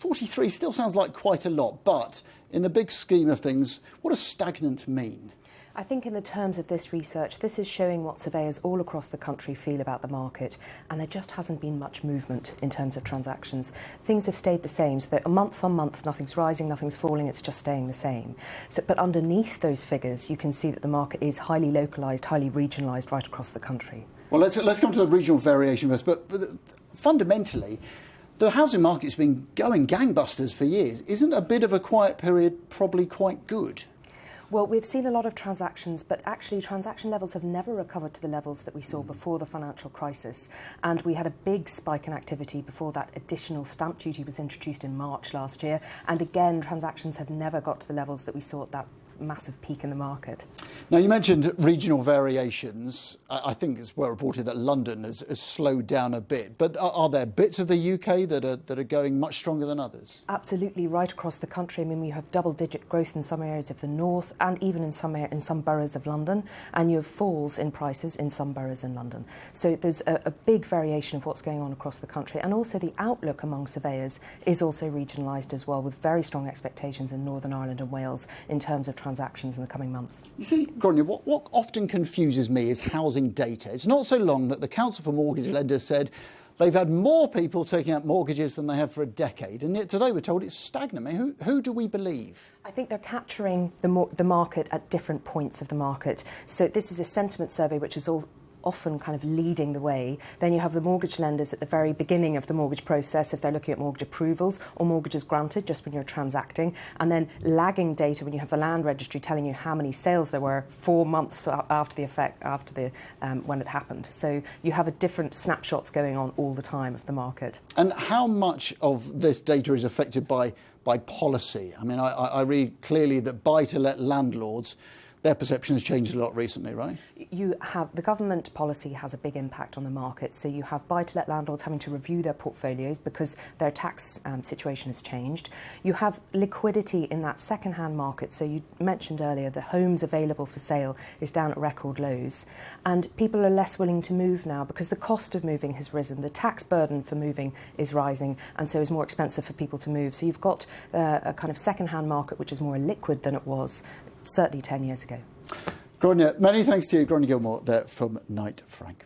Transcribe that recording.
43 still sounds like quite a lot, but in the big scheme of things, what does stagnant mean? I think in the terms of this research, this is showing what surveyors all across the country feel about the market, and there just hasn't been much movement in terms of transactions. Things have stayed the same, so that month on month, nothing's rising, nothing's falling, it's just staying the same. But underneath those figures, you can see that the market is highly localised, highly regionalised right across the country. Well, let's come to the regional variation first, but fundamentally, the housing market's been going gangbusters for years. Isn't a bit of a quiet period probably quite good? Well, we've seen a lot of transactions, but actually transaction levels have never recovered to the levels that we saw before the financial crisis. And we had a big spike in activity before that additional stamp duty was introduced in March last year. And again, transactions have never got to the levels that we saw at that massive peak in the market. Now, you mentioned regional variations. I think it's well reported that London has slowed down a bit. But are there bits of the UK that are going much stronger than others? Absolutely, right across the country. I mean, we have double-digit growth in some areas of the north and even in some boroughs of London, and you have falls in prices in some boroughs in London. So there's a big variation of what's going on across the country. And also the outlook among surveyors is also regionalised as well, with very strong expectations in Northern Ireland and Wales in terms of transactions in the coming months. You see, Grainne, what often confuses me is housing data. It's not so long that the Council for Mortgage Lenders said they've had more people taking out mortgages than they have for a decade, and yet today we're told it's stagnant. I mean, who do we believe? I think they're capturing the market at different points of the market. So this is a sentiment survey which is all often kind of leading the way. Then you have the mortgage lenders at the very beginning of the mortgage process if they're looking at mortgage approvals or mortgages granted just when you're transacting, and then lagging data when you have the land registry telling you how many sales there were 4 months after when it happened. So you have a different snapshots going on all the time of the market. And how much of this data is affected by policy? I mean, I read clearly that buy-to-let landlords, their perception has changed a lot recently, right? You have the government policy has a big impact on the market. So you have buy-to-let landlords having to review their portfolios because their tax situation has changed. You have liquidity in that second-hand market. So you mentioned earlier the homes available for sale is down at record lows, and people are less willing to move now because the cost of moving has risen. The tax burden for moving is rising, and so it's more expensive for people to move. So you've got a kind of second-hand market which is more liquid than it was certainly 10 years ago. Grainne, many thanks to you, Grainne Gilmore, there from Knight Frank.